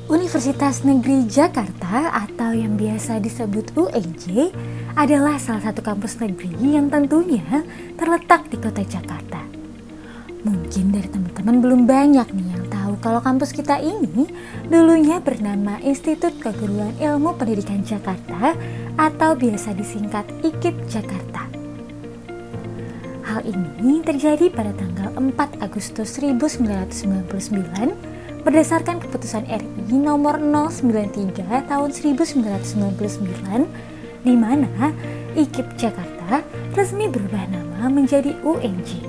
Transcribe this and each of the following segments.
Universitas Negeri Jakarta atau yang biasa disebut UNJ adalah salah satu kampus negeri yang tentunya terletak di kota Jakarta. Mungkin dari teman-teman belum banyak nih yang tahu kalau kampus kita ini dulunya bernama Institut Keguruan Ilmu Pendidikan Jakarta atau biasa disingkat IKIP Jakarta. Hal ini terjadi pada tanggal 4 Agustus 1999 berdasarkan keputusan RI nomor 093 tahun 1999 di mana IKIP Jakarta resmi berubah nama menjadi UNJ.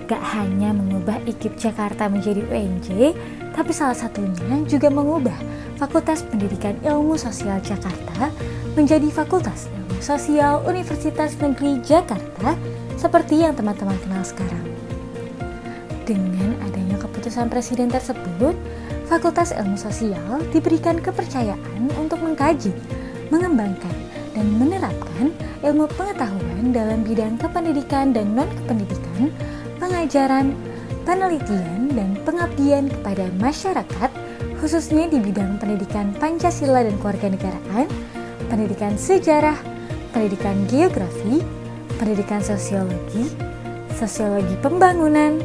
Gak hanya mengubah IKIP Jakarta menjadi UNJ, tapi salah satunya juga mengubah Fakultas Pendidikan Ilmu Sosial Jakarta menjadi Fakultas Ilmu Sosial Universitas Negeri Jakarta seperti yang teman-teman kenal sekarang. Dengan adanya keputusan presiden tersebut, Fakultas Ilmu Sosial diberikan kepercayaan untuk mengkaji, mengembangkan, dan menerapkan ilmu pengetahuan dalam bidang kependidikan dan non-kependidikan, pengajaran, penelitian, dan pengabdian kepada masyarakat, khususnya di bidang pendidikan Pancasila dan Kewarganegaraan, pendidikan sejarah, pendidikan geografi, pendidikan sosiologi, sosiologi pembangunan,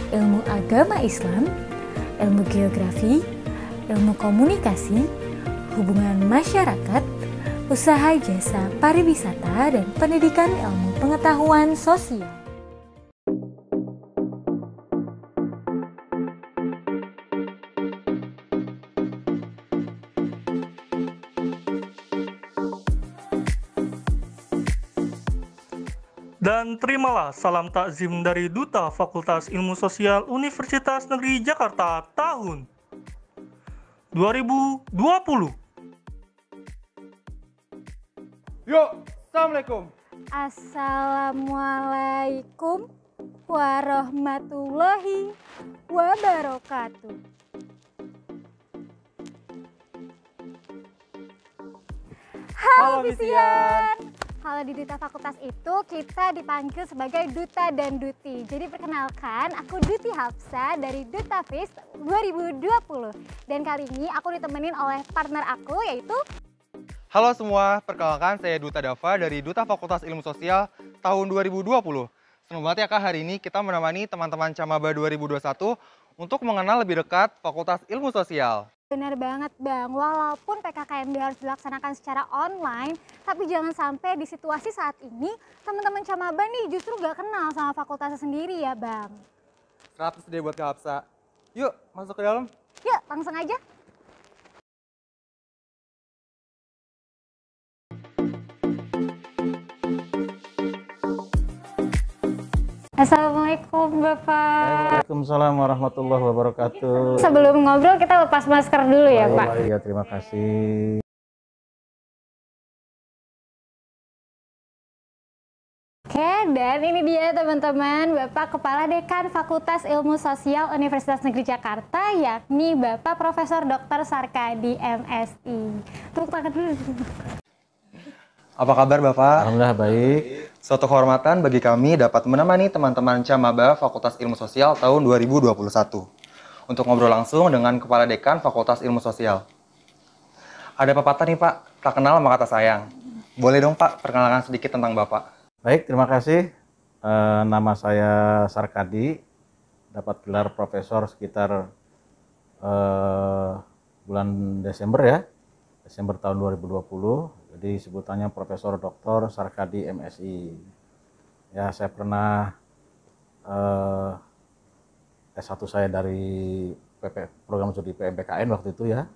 ilmu agama Islam, ilmu geografi, ilmu komunikasi, hubungan masyarakat, usaha jasa pariwisata, dan pendidikan ilmu pengetahuan sosial. Dan terimalah salam takzim dari Duta Fakultas Ilmu Sosial Universitas Negeri Jakarta tahun 2020. Yuk, Assalamualaikum. Assalamualaikum warahmatullahi wabarakatuh. Halo Visian. Kalau di Duta Fakultas itu kita dipanggil sebagai Duta dan Duti. Jadi perkenalkan, aku Duti Hafsa dari Duta Fis 2020. Dan kali ini aku ditemenin oleh partner aku yaitu... Halo semua, perkenalkan saya Duta Dava dari Duta Fakultas Ilmu Sosial tahun 2020. Senang banget ya Kak, hari ini kita menemani teman-teman Camaba 2021 untuk mengenal lebih dekat Fakultas Ilmu Sosial. Benar banget Bang, walaupun PKKMB harus dilaksanakan secara online, tapi jangan sampai di situasi saat ini teman-teman Camaba nih justru gak kenal sama fakultasnya sendiri ya Bang. 100 deh buat Kak Hafsa. Yuk, masuk ke dalam. Yuk, langsung aja. Assalamualaikum Bapak. Waalaikumsalam warahmatullahi wabarakatuh. Sebelum ngobrol kita lepas masker dulu ya Pak. Iya, terima kasih. Oke, dan ini dia teman-teman, Bapak Kepala Dekan Fakultas Ilmu Sosial Universitas Negeri Jakarta, yakni Bapak Profesor Dr. Sarkadi MSI. Tepuk tangan dulu. Apa kabar Bapak? Alhamdulillah baik. Suatu kehormatan bagi kami dapat menemani teman-teman Camaba Fakultas Ilmu Sosial tahun 2021 untuk ngobrol langsung dengan Kepala Dekan Fakultas Ilmu Sosial. Ada pepatah nih Pak, tak kenal maka tak sayang. Boleh dong Pak, perkenalkan sedikit tentang Bapak. Baik, terima kasih. Nama saya Sarkadi, dapat gelar profesor sekitar bulan Desember ya, Desember tahun 2020. Jadi sebutannya Profesor Dr. Sarkadi MSI. Ya, saya pernah S1 saya dari program studi PMPKN waktu itu ya.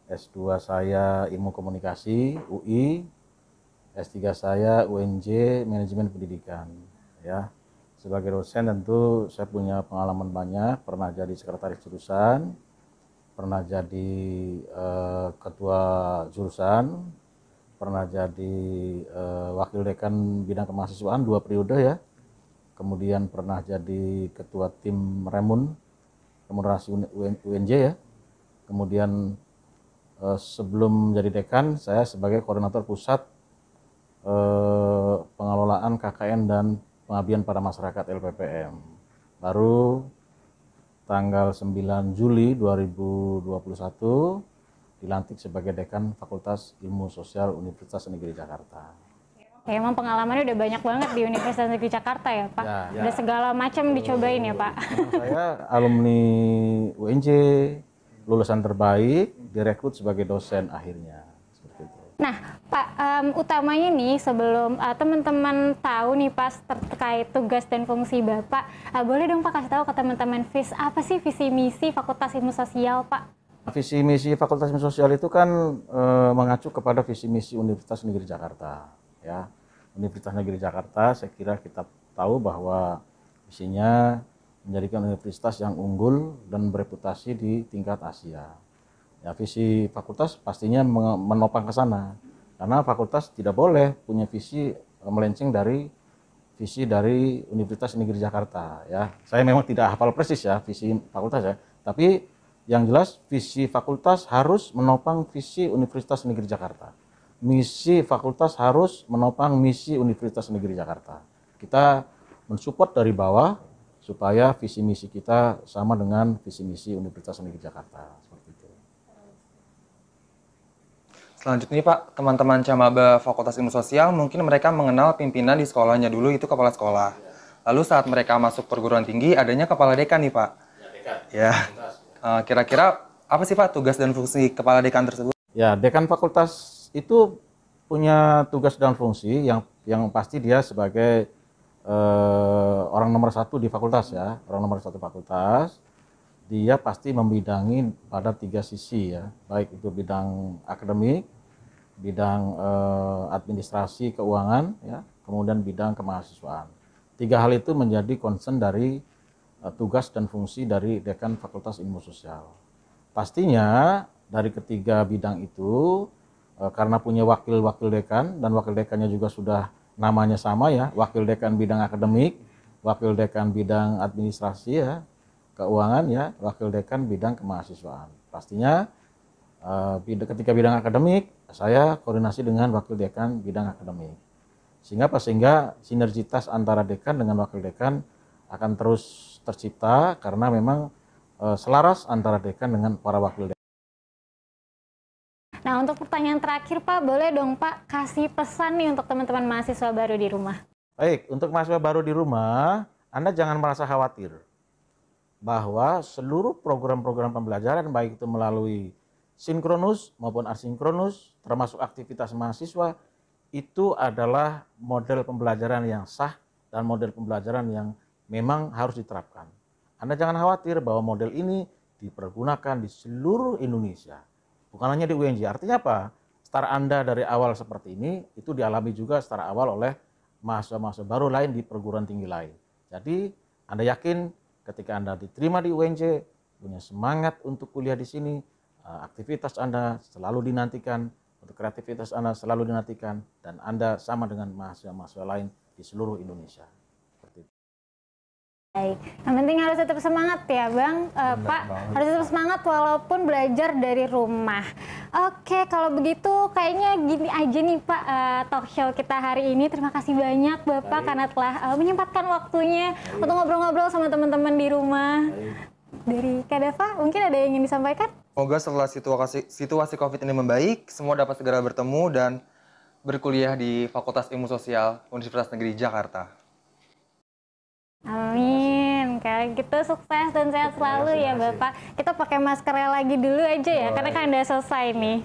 S2 saya Ilmu Komunikasi UI. S3 saya UNJ Manajemen Pendidikan ya. Sebagai dosen tentu saya punya pengalaman banyak, pernah jadi sekretaris jurusan, pernah jadi ketua jurusan, pernah jadi wakil dekan bidang kemahasiswaan 2 periode ya. Kemudian pernah jadi ketua tim remunerasi UNJ ya. Kemudian sebelum jadi dekan saya sebagai koordinator pusat pengelolaan KKN dan pengabdian pada masyarakat LPPM. Baru tanggal 9 Juli 2021 dilantik sebagai Dekan Fakultas Ilmu Sosial Universitas Negeri Jakarta. Ya, emang pengalamannya udah banyak banget di Universitas Negeri Jakarta ya Pak? Ya. Udah segala macam dicobain ya Pak? Saya alumni UNJ, lulusan terbaik, direkrut sebagai dosen akhirnya. Seperti itu. Nah Pak, utamanya nih sebelum teman-teman tahu nih Pak terkait tugas dan fungsi Bapak, boleh dong Pak kasih tahu ke teman-teman apa sih visi misi Fakultas Ilmu Sosial Pak? Visi misi Fakultas Ilmu Sosial itu kan mengacu kepada visi misi Universitas Negeri Jakarta. Ya, Universitas Negeri Jakarta saya kira kita tahu bahwa visinya menjadikan universitas yang unggul dan bereputasi di tingkat Asia. Ya, visi fakultas pastinya menopang ke sana. Karena fakultas tidak boleh punya visi melenceng dari visi dari Universitas Negeri Jakarta. Ya, saya memang tidak hafal persis ya visi fakultas ya, tapi yang jelas visi fakultas harus menopang visi Universitas Negeri Jakarta. Misi fakultas harus menopang misi Universitas Negeri Jakarta. Kita mensupport dari bawah supaya visi misi kita sama dengan visi misi Universitas Negeri Jakarta. Seperti itu. Selanjutnya Pak, teman-teman Camaba Fakultas Ilmu Sosial mungkin mereka mengenal pimpinan di sekolahnya dulu itu kepala sekolah. Lalu saat mereka masuk perguruan tinggi adanya kepala dekan nih Pak. Ya. Kira-kira apa sih Pak tugas dan fungsi kepala dekan tersebut? Ya, dekan fakultas itu punya tugas dan fungsi yang pasti dia sebagai orang nomor satu di fakultas ya, orang nomor satu fakultas. Dia pasti membidangi pada 3 sisi ya, baik itu bidang akademik, bidang administrasi keuangan ya, kemudian bidang kemahasiswaan. 3 hal itu menjadi concern dari tugas dan fungsi dari Dekan Fakultas Ilmu Sosial. Pastinya dari ketiga bidang itu karena punya wakil-wakil dekan dan wakil dekannya juga sudah namanya sama ya, wakil dekan bidang akademik, wakil dekan bidang administrasi ya, keuangan ya, wakil dekan bidang kemahasiswaan. Pastinya ketika bidang akademik saya koordinasi dengan wakil dekan bidang akademik. Sehingga sinergitas antara dekan dengan wakil dekan akan terus tercipta karena memang selaras antara dekan dengan para wakil dekan. Nah untuk pertanyaan terakhir Pak, boleh dong Pak kasih pesan nih untuk teman-teman mahasiswa baru di rumah? Baik, untuk mahasiswa baru di rumah, Anda jangan merasa khawatir bahwa seluruh program-program pembelajaran baik itu melalui sinkronus maupun asinkronus, termasuk aktivitas mahasiswa, itu adalah model pembelajaran yang sah dan model pembelajaran yang memang harus diterapkan. Anda jangan khawatir bahwa model ini dipergunakan di seluruh Indonesia. Bukan hanya di UNJ, artinya apa? Start Anda dari awal seperti ini, itu dialami juga secara awal oleh mahasiswa-mahasiswa baru lain di perguruan tinggi lain. Jadi, Anda yakin ketika Anda diterima di UNJ, punya semangat untuk kuliah di sini, aktivitas Anda selalu dinantikan, untuk kreativitas Anda selalu dinantikan, dan Anda sama dengan mahasiswa-mahasiswa lain di seluruh Indonesia. Baik, yang penting harus tetap semangat ya Bang, Pak, harus tetap semangat walaupun belajar dari rumah. Oke, kalau begitu kayaknya gini aja nih Pak, talk show kita hari ini. Terima kasih banyak Bapak karena telah menyempatkan waktunya untuk ngobrol-ngobrol sama teman-teman di rumah. Dari Kak Dava, mungkin ada yang ingin disampaikan? Semoga setelah situasi COVID ini membaik, semua dapat segera bertemu dan berkuliah di Fakultas Ilmu Sosial Universitas Negeri Jakarta. Amin. Kayak gitu sukses dan sehat selalu ya Bapak. Kita pakai maskernya lagi dulu aja ya, karena kan udah selesai nih.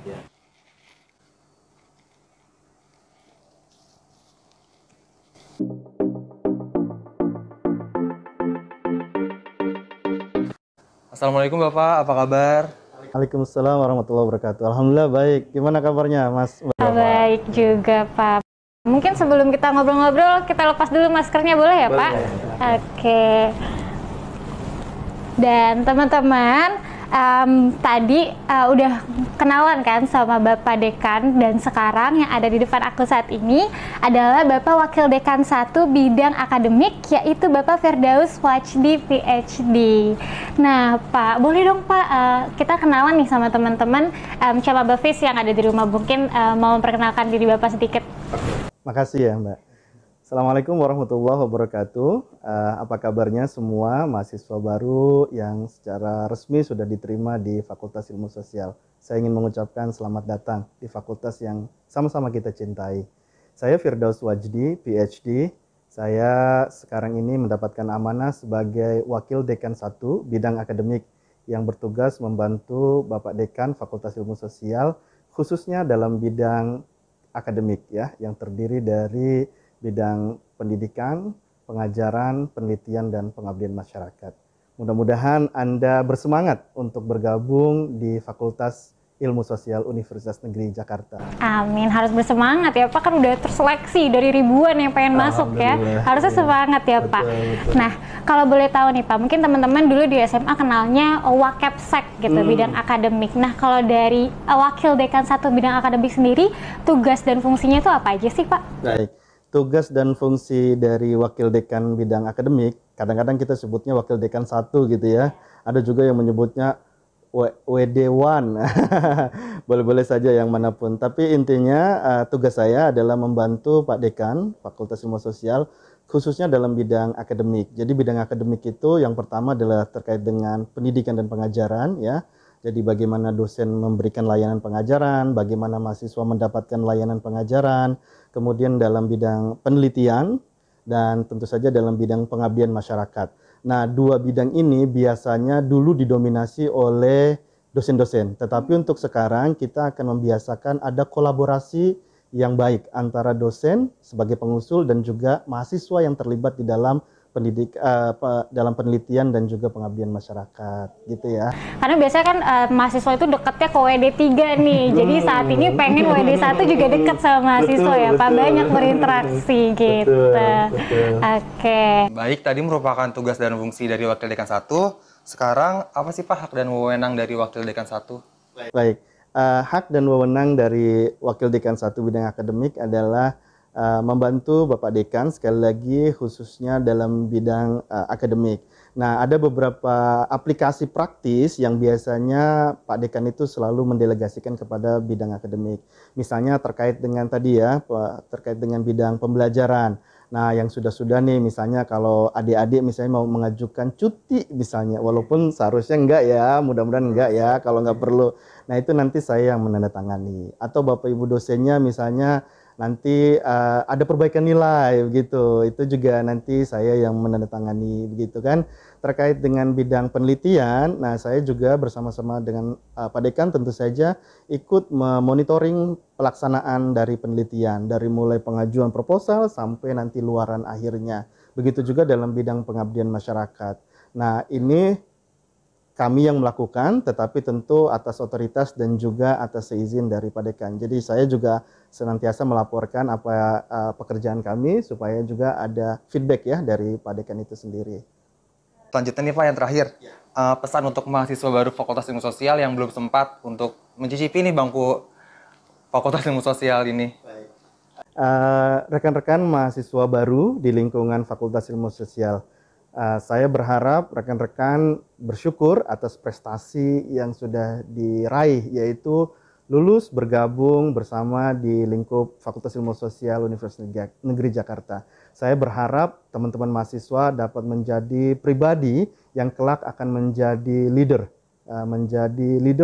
Assalamualaikum Bapak, apa kabar? Waalaikumsalam warahmatullahi wabarakatuh. Alhamdulillah baik. Gimana kabarnya Mas? Baik juga Pak. Mungkin sebelum kita ngobrol-ngobrol, kita lepas dulu maskernya boleh ya Pak? Oke. Dan teman-teman, tadi udah kenalan kan sama Bapak Dekan, dan sekarang yang ada di depan aku saat ini adalah Bapak Wakil Dekan 1 bidang akademik, yaitu Bapak Firdaus Wajdi PhD. Nah Pak, boleh dong Pak kita kenalan nih sama teman-teman Camaba FIS yang ada di rumah, mungkin mau memperkenalkan diri Bapak sedikit. Makasih ya Mbak. Assalamualaikum warahmatullahi wabarakatuh. Apa kabarnya semua mahasiswa baru yang secara resmi sudah diterima di Fakultas Ilmu Sosial? Saya ingin mengucapkan selamat datang di fakultas yang sama-sama kita cintai. Saya Firdaus Wajdi, PhD. Saya sekarang ini mendapatkan amanah sebagai Wakil Dekan 1 bidang akademik yang bertugas membantu Bapak Dekan Fakultas Ilmu Sosial khususnya dalam bidang akademik ya, yang terdiri dari bidang pendidikan, pengajaran, penelitian, dan pengabdian masyarakat. Mudah-mudahan Anda bersemangat untuk bergabung di Fakultas Ilmu Sosial Universitas Negeri Jakarta. Amin, harus bersemangat ya Pak, kan udah terseleksi dari ribuan yang pengen masuk ya. Harusnya semangat ya Pak. Betul. Nah, kalau boleh tahu nih Pak, mungkin teman-teman dulu di SMA kenalnya Wakepsek gitu, bidang akademik. Nah, kalau dari Wakil Dekan 1 bidang akademik sendiri, tugas dan fungsinya itu apa aja sih Pak? Baik, tugas dan fungsi dari Wakil Dekan bidang akademik, kadang-kadang kita sebutnya Wakil Dekan 1 gitu ya. Ada juga yang menyebutnya WD1, boleh-boleh saja yang manapun. Tapi intinya tugas saya adalah membantu Pak Dekan Fakultas Ilmu Sosial khususnya dalam bidang akademik. Jadi bidang akademik itu yang pertama adalah terkait dengan pendidikan dan pengajaran ya. Jadi bagaimana dosen memberikan layanan pengajaran, bagaimana mahasiswa mendapatkan layanan pengajaran, kemudian dalam bidang penelitian dan tentu saja dalam bidang pengabdian masyarakat. Nah, dua bidang ini biasanya dulu didominasi oleh dosen-dosen. Tetapi untuk sekarang kita akan membiasakan ada kolaborasi yang baik antara dosen sebagai pengusul dan juga mahasiswa yang terlibat di dalam dalam penelitian dan juga pengabdian masyarakat gitu ya. Karena biasanya kan mahasiswa itu dekatnya ke WD3 nih. Jadi saat ini pengen WD1 juga dekat sama mahasiswa ya Pak. Banyak berinteraksi gitu. Oke. Baik, tadi merupakan tugas dan fungsi dari Wakil Dekan 1. Sekarang apa sih Pak hak dan wewenang dari Wakil Dekan 1? Baik, hak dan wewenang dari Wakil Dekan 1 bidang akademik adalah membantu Bapak Dekan sekali lagi khususnya dalam bidang akademik. Nah, ada beberapa aplikasi praktis yang biasanya Pak Dekan itu selalu mendelegasikan kepada bidang akademik. Misalnya terkait dengan tadi ya, terkait dengan bidang pembelajaran. Nah, yang sudah-sudah nih misalnya kalau adik-adik misalnya mau mengajukan cuti misalnya, walaupun seharusnya enggak ya, mudah-mudahan enggak ya kalau enggak perlu. Nah, itu nanti saya yang menandatangani. Atau Bapak Ibu dosennya misalnya nanti ada perbaikan nilai begitu, itu juga nanti saya yang menandatangani begitu kan. Terkait dengan bidang penelitian, nah saya juga bersama-sama dengan Pak Dekan tentu saja ikut memonitoring pelaksanaan dari penelitian dari mulai pengajuan proposal sampai nanti luaran akhirnya. Begitu juga dalam bidang pengabdian masyarakat. Nah, ini kami yang melakukan, tetapi tentu atas otoritas dan juga atas seizin dari Pak Dekan. Jadi saya juga senantiasa melaporkan apa pekerjaan kami supaya juga ada feedback ya dari Pak Dekan itu sendiri. Selanjutnya nih Pak, yang terakhir, pesan untuk mahasiswa baru Fakultas Ilmu Sosial yang belum sempat untuk mencicipi nih bangku Fakultas Ilmu Sosial ini. Rekan-rekan mahasiswa baru di lingkungan Fakultas Ilmu Sosial, saya berharap rekan-rekan bersyukur atas prestasi yang sudah diraih, yaitu lulus bergabung bersama di lingkup Fakultas Ilmu Sosial Universitas Negeri Jakarta. Saya berharap teman-teman mahasiswa dapat menjadi pribadi yang kelak akan menjadi leader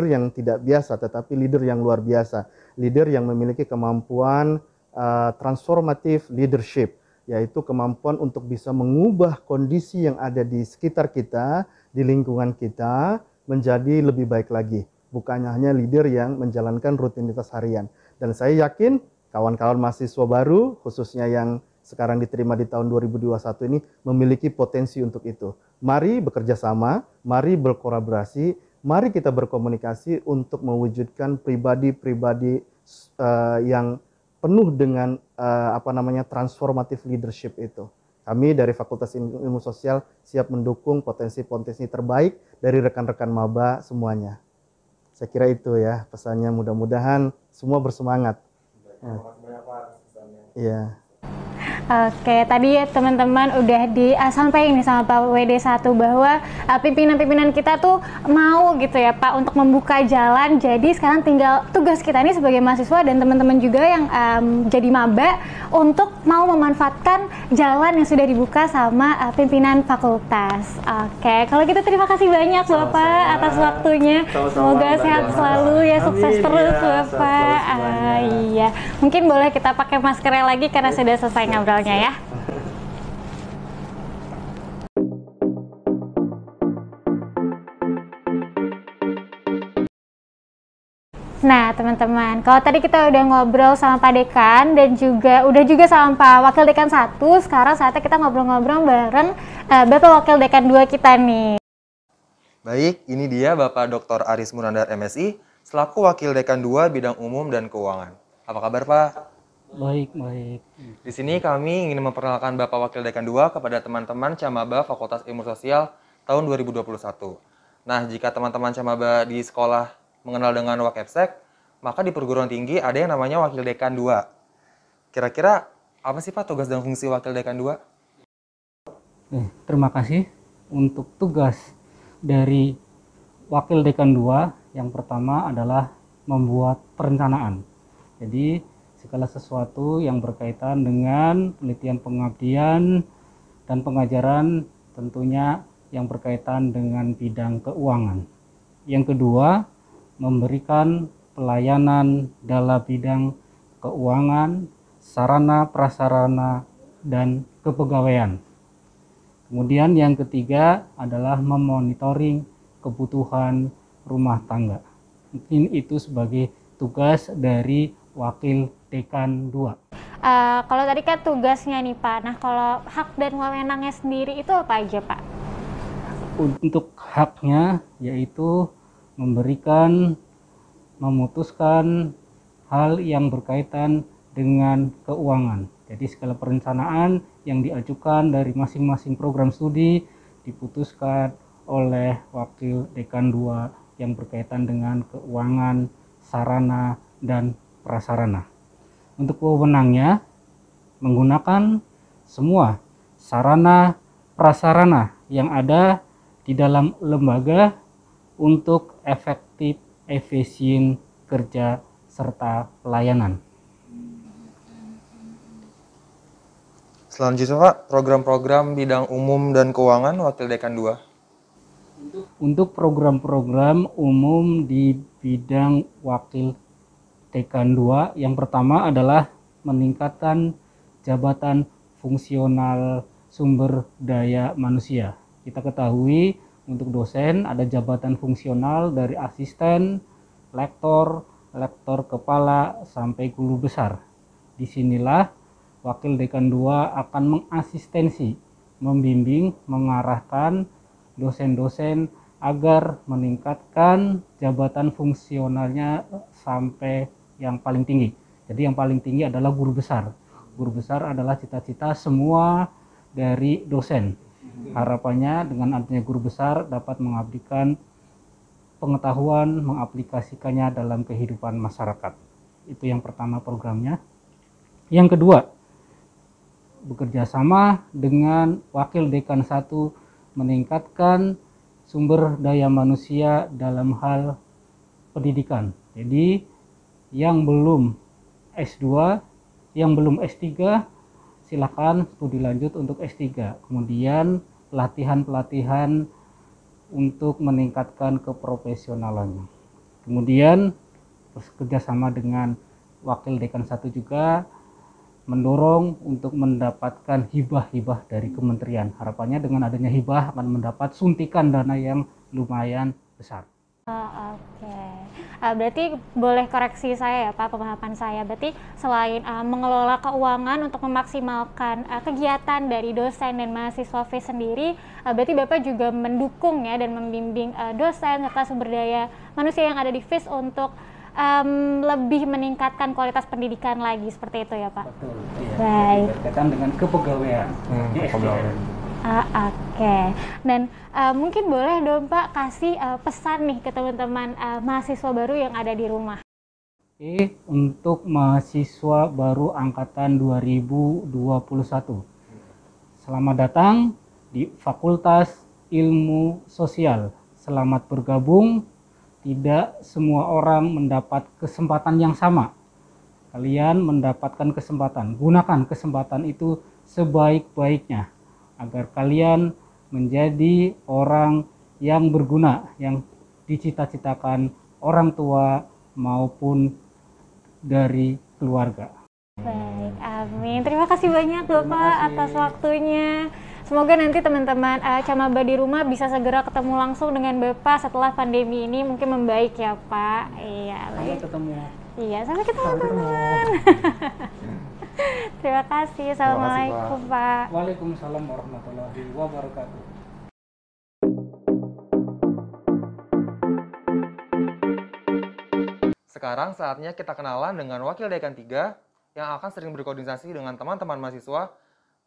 yang tidak biasa, tetapi leader yang luar biasa, leader yang memiliki kemampuan transformative leadership, yaitu kemampuan untuk bisa mengubah kondisi yang ada di sekitar kita, di lingkungan kita, menjadi lebih baik lagi. Bukan hanya leader yang menjalankan rutinitas harian. Dan saya yakin kawan-kawan mahasiswa baru, khususnya yang sekarang diterima di tahun 2021 ini, memiliki potensi untuk itu. Mari bekerja sama, mari berkolaborasi, mari kita berkomunikasi untuk mewujudkan pribadi-pribadi yang penuh dengan transformative leadership itu. Kami dari Fakultas Ilmu Sosial siap mendukung potensi-potensi terbaik dari rekan-rekan maba semuanya. Saya kira itu ya pesannya, mudah-mudahan semua bersemangat. Iya. Oke, tadi ya teman-teman udah disampaikan nih sama Pak WD1 bahwa pimpinan-pimpinan kita tuh mau gitu ya Pak untuk membuka jalan. Jadi sekarang tinggal tugas kita nih sebagai mahasiswa dan teman-teman juga yang jadi maba untuk mau memanfaatkan jalan yang sudah dibuka sama pimpinan fakultas. Oke, kalau gitu terima kasih banyak Bapak atas waktunya. Semoga sehat selalu ya, sukses terus Bapak. Iya, mungkin boleh kita pakai maskernya lagi karena sudah selesai ngobrolnya ya. Nah teman-teman, kalau tadi kita udah ngobrol sama Pak Dekan dan udah juga sama Pak Wakil Dekan 1, sekarang saatnya kita ngobrol-ngobrol bareng Bapak Wakil Dekan 2 kita nih. Baik, ini dia Bapak Dr. Aris Munandar MSI, selaku Wakil Dekan 2 Bidang Umum dan Keuangan. Apa kabar Pak? Baik, baik. Di sini kami ingin memperkenalkan Bapak Wakil Dekan 2 kepada teman-teman Camaba Fakultas Ilmu Sosial tahun 2021. Nah, jika teman-teman Camaba di sekolah mengenal dengan Wakepsek, maka di perguruan tinggi ada yang namanya Wakil Dekan 2. Kira-kira apa sih Pak tugas dan fungsi Wakil Dekan 2? Terima kasih untuk tugas dari Wakil Dekan 2. Yang pertama adalah membuat perencanaan. Jadi segala sesuatu yang berkaitan dengan penelitian pengabdian dan pengajaran tentunya yang berkaitan dengan bidang keuangan. Yang kedua, memberikan pelayanan dalam bidang keuangan, sarana, prasarana, dan kepegawaian. Kemudian yang ketiga adalah memonitoring kebutuhan rumah tangga. Mungkin itu sebagai tugas dari Wakil Dekan 2. Kalau tadi kan tugasnya nih Pak, nah kalau hak dan wewenangnya sendiri itu apa aja Pak? Untuk haknya yaitu memutuskan hal yang berkaitan dengan keuangan. Jadi segala perencanaan yang diajukan dari masing-masing program studi diputuskan oleh Wakil Dekan 2 yang berkaitan dengan keuangan, sarana, dan prasarana. Untuk wewenangnya menggunakan semua sarana prasarana yang ada di dalam lembaga untuk efektif, efisien kerja serta pelayanan. Selanjutnya Pak, program-program bidang umum dan keuangan Wakil Dekan 2. Untuk program-program umum di bidang Wakil Dekan 2, yang pertama adalah meningkatkan jabatan fungsional sumber daya manusia. Kita ketahui untuk dosen ada jabatan fungsional dari asisten, lektor, lektor kepala, sampai guru besar. Disinilah Wakil Dekan 2 akan mengasistensi, membimbing, mengarahkan dosen-dosen agar meningkatkan jabatan fungsionalnya sampai yang paling tinggi. Jadi yang paling tinggi adalah guru besar. Guru besar adalah cita-cita semua dari dosen. Harapannya dengan adanya guru besar dapat mengabdikan pengetahuan, mengaplikasikannya dalam kehidupan masyarakat. Itu yang pertama programnya. Yang kedua, bekerja sama dengan Wakil Dekan 1 meningkatkan sumber daya manusia dalam hal pendidikan. Jadi yang belum S2, yang belum S3, silakan studi lanjut untuk S3. Kemudian pelatihan-pelatihan untuk meningkatkan keprofesionalannya. Kemudian bekerjasama dengan Wakil Dekan 1 juga mendorong untuk mendapatkan hibah-hibah dari kementerian. Harapannya dengan adanya hibah akan mendapat suntikan dana yang lumayan besar. Oke. Berarti boleh koreksi saya ya Pak, pemahaman saya. Berarti selain mengelola keuangan untuk memaksimalkan kegiatan dari dosen dan mahasiswa FIS sendiri, berarti Bapak juga mendukung ya dan membimbing dosen serta sumber daya manusia yang ada di FIS untuk lebih meningkatkan kualitas pendidikan lagi, seperti itu ya Pak? Betul. Iya. Baik. Berkaitan dengan kepegawaian. Kepegawaian. Oke. Dan mungkin boleh dong Pak kasih pesan nih ke teman-teman mahasiswa baru yang ada di rumah. untuk mahasiswa baru angkatan 2021. Selamat datang di Fakultas Ilmu Sosial. Selamat bergabung. Tidak semua orang mendapat kesempatan yang sama. Kalian mendapatkan kesempatan. Gunakan kesempatan itu sebaik-baiknya agar kalian menjadi orang yang berguna, yang dicita-citakan orang tua maupun dari keluarga. Baik, amin. Terima kasih banyak Bapak atas waktunya. Semoga nanti teman-teman Camaba di rumah bisa segera ketemu langsung dengan Bapak setelah pandemi ini mungkin membaik ya Pak. Iya, Sampai ketemu. Iya, sampai ketemu teman-teman. Terima kasih. Assalamualaikum Pak. Waalaikumsalam warahmatullahi wabarakatuh. Sekarang saatnya kita kenalan dengan Wakil Dekan 3 yang akan sering berkoordinasi dengan teman-teman mahasiswa,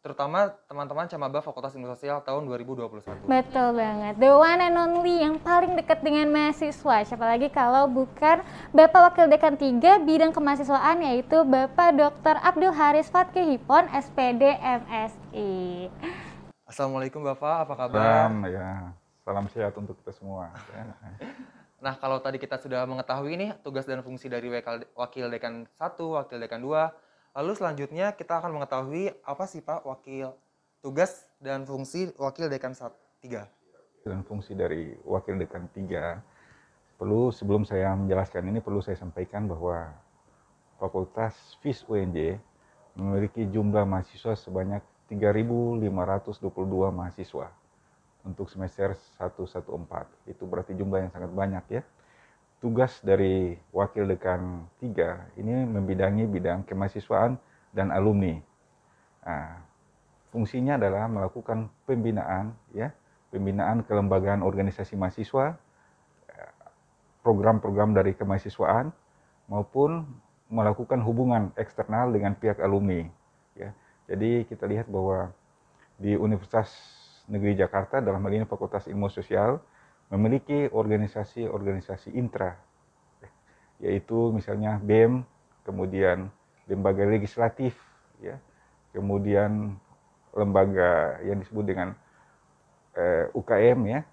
terutama teman-teman Camaba Fakultas Ilmu Sosial tahun 2021. Betul banget. The one and only yang paling dekat dengan mahasiswa. Siapa lagi kalau bukan Bapak Wakil Dekan 3 bidang kemahasiswaan, yaitu Bapak Dr. Abdul Haris Fatki Hipon, SPD MSI. Assalamualaikum Bapak, apa kabar? Salam sehat untuk kita semua. Nah, kalau tadi kita sudah mengetahui nih tugas dan fungsi dari Wakil Dekan 1, Wakil Dekan 2, lalu selanjutnya kita akan mengetahui apa sih Pak tugas dan fungsi Wakil Dekan 3. Dan fungsi dari Wakil Dekan 3, sebelum saya menjelaskan ini perlu saya sampaikan bahwa Fakultas FIS UNJ memiliki jumlah mahasiswa sebanyak 3.522 mahasiswa. Untuk semester 114. Itu berarti jumlah yang sangat banyak ya. Tugas dari Wakil Dekan 3 ini membidangi bidang kemahasiswaan dan alumni. Nah, fungsinya adalah melakukan pembinaan kelembagaan organisasi mahasiswa, program-program dari kemahasiswaan maupun melakukan hubungan eksternal dengan pihak alumni ya. Jadi kita lihat bahwa di Universitas Negeri Jakarta, dalam hal ini Fakultas Ilmu Sosial, memiliki organisasi-organisasi intra, yaitu misalnya BEM, kemudian lembaga legislatif, ya, kemudian lembaga yang disebut dengan UKM, ya,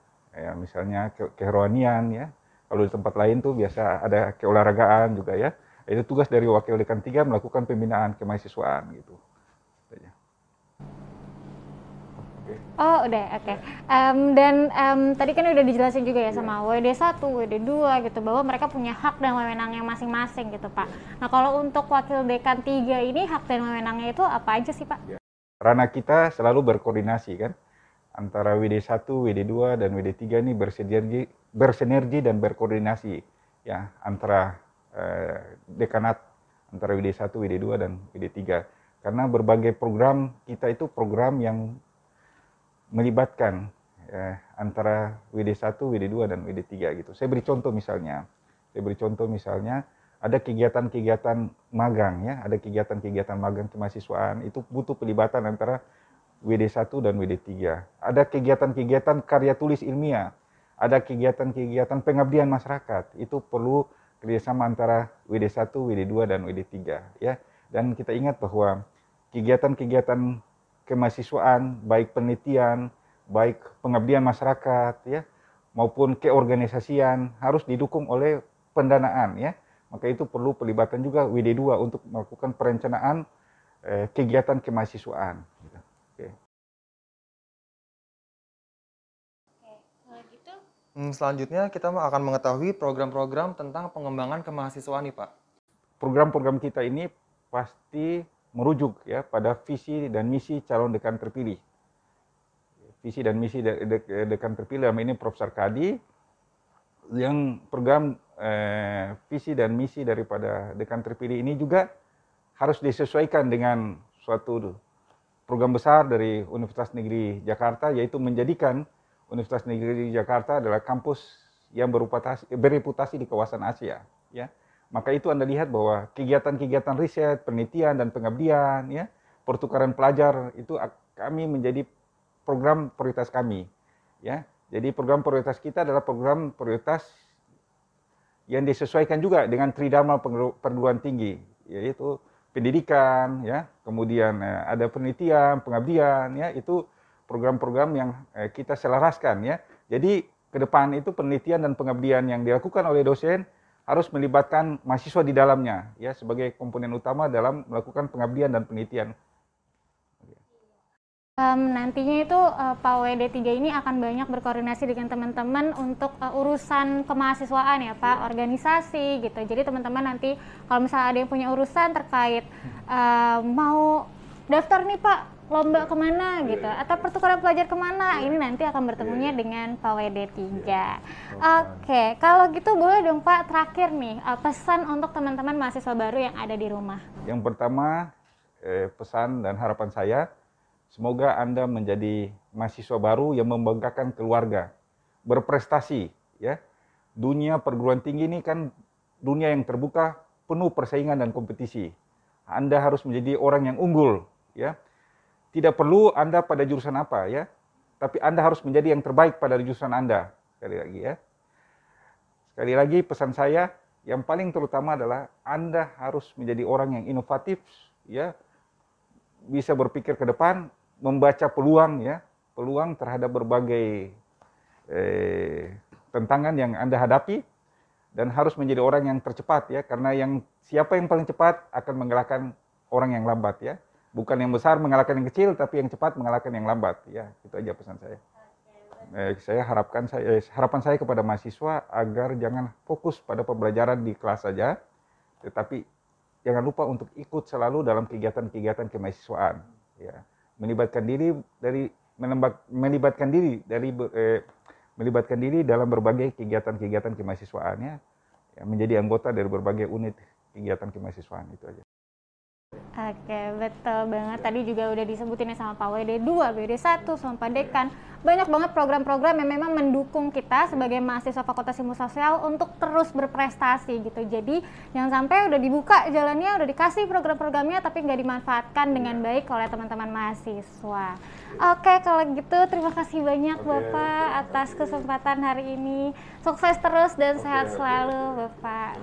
misalnya kerohanian, ya. Kalau di tempat lain tuh biasa ada keolahragaan juga, ya. Itu tugas dari Wakil Dekan 3 melakukan pembinaan kemahasiswaan gitu. Oh udah, oke. Tadi kan udah dijelasin juga ya sama WD1, WD2 gitu, bahwa mereka punya hak dan wewenangnya masing-masing gitu Pak. Nah kalau untuk Wakil Dekan 3 ini hak dan wewenangnya itu apa aja sih Pak? Ranah kita selalu berkoordinasi kan, antara WD1, WD2, dan WD3 ini bersinergi dan berkoordinasi ya, antara dekanat, antara WD1, WD2, dan WD3. Karena berbagai program kita itu program yang melibatkan antara WD1, WD2, dan WD3 gitu. Saya beri contoh misalnya, ada kegiatan-kegiatan magang ya, ada kegiatan-kegiatan magang kemahasiswaan itu butuh pelibatan antara WD1 dan WD3. Ada kegiatan-kegiatan karya tulis ilmiah, ada kegiatan-kegiatan pengabdian masyarakat, itu perlu kerjasama antara WD1, WD2, dan WD3 ya. Dan kita ingat bahwa kegiatan-kegiatan kemahasiswaan, baik penelitian, baik pengabdian masyarakat, ya, maupun keorganisasian harus didukung oleh pendanaan, ya. Maka itu perlu pelibatan juga WD2 untuk melakukan perencanaan kegiatan kemahasiswaan. Gitu. Oke. Selanjutnya kita akan mengetahui program-program tentang pengembangan kemahasiswaan nih Pak. Program-program kita ini pasti merujuk ya pada visi dan misi calon dekan terpilih. Visi dan misi dekan terpilih, dalam ini Prof. Sarkadi, yang program visi dan misi daripada dekan terpilih ini juga harus disesuaikan dengan suatu program besar dari Universitas Negeri Jakarta, yaitu menjadikan Universitas Negeri Jakarta adalah kampus yang bereputasi di kawasan Asia. Ya. Maka itu Anda lihat bahwa kegiatan-kegiatan riset, penelitian, dan pengabdian, ya, pertukaran pelajar, itu kami menjadi program prioritas kami. Ya. Jadi program prioritas kita adalah program prioritas yang disesuaikan juga dengan tridharma perguruan tinggi, yaitu pendidikan, ya, kemudian ada penelitian, pengabdian, ya, itu program-program yang kita selaraskan, ya. Jadi ke depan itu penelitian dan pengabdian yang dilakukan oleh dosen harus melibatkan mahasiswa di dalamnya, ya, sebagai komponen utama dalam melakukan pengabdian dan penelitian. Nantinya itu Pak WD3 ini akan banyak berkoordinasi dengan teman-teman untuk urusan kemahasiswaan ya Pak, organisasi gitu. Jadi teman-teman nanti kalau misalnya ada yang punya urusan terkait mau daftar nih Pak, lomba kemana gitu, atau pertukaran pelajar kemana, ini nanti akan bertemunya dengan Pak WD3. Oke, kalau gitu boleh dong Pak, terakhir nih pesan untuk teman-teman mahasiswa baru yang ada di rumah. Yang pertama, pesan dan harapan saya, semoga Anda menjadi mahasiswa baru yang membanggakan keluarga, berprestasi, ya. Dunia perguruan tinggi ini kan dunia yang terbuka, penuh persaingan dan kompetisi. Anda harus menjadi orang yang unggul, ya. Tidak perlu Anda pada jurusan apa, ya. Tapi Anda harus menjadi yang terbaik pada jurusan Anda. Sekali lagi, ya. Sekali lagi pesan saya, yang paling terutama adalah Anda harus menjadi orang yang inovatif, ya. Bisa berpikir ke depan, membaca peluang, ya, peluang terhadap berbagai tantangan yang Anda hadapi, dan harus menjadi orang yang tercepat, ya, karena siapa yang paling cepat akan mengalahkan orang yang lambat, ya. Bukan yang besar mengalahkan yang kecil, tapi yang cepat mengalahkan yang lambat, ya. Itu aja pesan saya. Harapan saya kepada mahasiswa agar jangan fokus pada pembelajaran di kelas saja, tetapi jangan lupa untuk ikut selalu dalam kegiatan-kegiatan kemahasiswaan, ya. Melibatkan diri dalam berbagai kegiatan-kegiatan kemahasiswaannya, ya, menjadi anggota dari berbagai unit kegiatan kemahasiswaan, itu aja. Oke, betul banget. Tadi juga udah disebutin sama Pak WD2, WD1, sama Pak Dekan. Banyak banget program-program yang memang mendukung kita sebagai mahasiswa Fakultas Ilmu Sosial untuk terus berprestasi gitu. Jadi jangan sampai udah dibuka jalannya, udah dikasih program-programnya tapi nggak dimanfaatkan dengan baik oleh teman-teman mahasiswa. Oke, kalau gitu terima kasih banyak Bapak atas kesempatan hari ini. Sukses terus dan sehat selalu Bapak.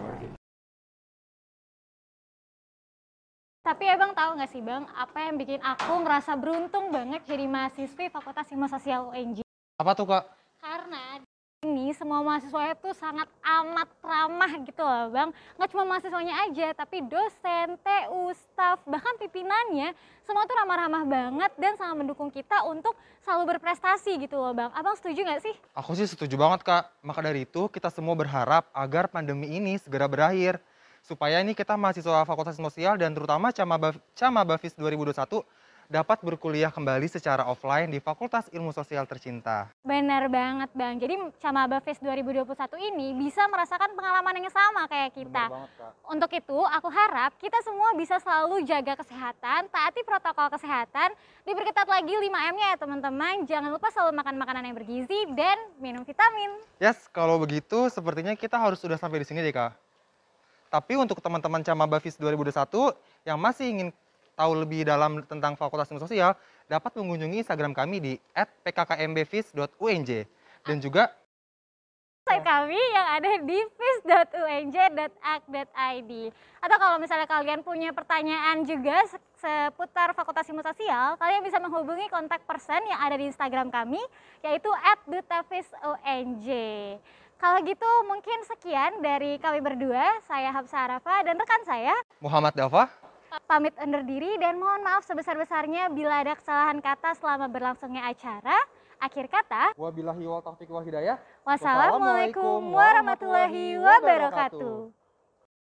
Tapi Abang tahu nggak sih Bang, apa yang bikin aku ngerasa beruntung banget jadi mahasiswi Fakultas Ilmu Sosial UNJ? Apa tuh Kak? Karena ini semua mahasiswanya tuh sangat amat ramah gitu loh Bang. Nggak cuma mahasiswanya aja, tapi dosen, TU, staf, bahkan pimpinannya semua tuh ramah-ramah banget dan sangat mendukung kita untuk selalu berprestasi gitu loh Bang. Abang setuju nggak sih? Aku sih setuju banget Kak. Maka dari itu kita semua berharap agar pandemi ini segera berakhir. Supaya ini kita mahasiswa Fakultas Sosial dan terutama Camabavis 2021 dapat berkuliah kembali secara offline di Fakultas Ilmu Sosial tercinta. Benar banget Bang, jadi Camabavis 2021 ini bisa merasakan pengalaman yang sama kayak kita. Benar banget, Kak. Untuk itu aku harap kita semua bisa selalu jaga kesehatan, taati protokol kesehatan, diperketat lagi 5M-nya ya teman-teman. Jangan lupa selalu makan makanan yang bergizi dan minum vitamin. Yes, kalau begitu sepertinya kita harus sudah sampai di sini deh Kak. Tapi untuk teman-teman Camabavis 2021 yang masih ingin tahu lebih dalam tentang Fakultas Ilmu Sosial, dapat mengunjungi Instagram kami di @pkkmbavis.unj dan juga website kami yang ada di vis.unj.ac.id. Atau kalau misalnya kalian punya pertanyaan juga seputar Fakultas Ilmu Sosial, kalian bisa menghubungi kontak person yang ada di Instagram kami, yaitu @dutavisunj. Kalau gitu mungkin sekian dari kami berdua, saya Hafsah Arafa dan rekan saya Muhammad Dava. Pamit undur diri dan mohon maaf sebesar-besarnya bila ada kesalahan kata selama berlangsungnya acara. Akhir kata, Wabillahi wal taufiq wal hidayah. wassalamualaikum warahmatullahi wabarakatuh.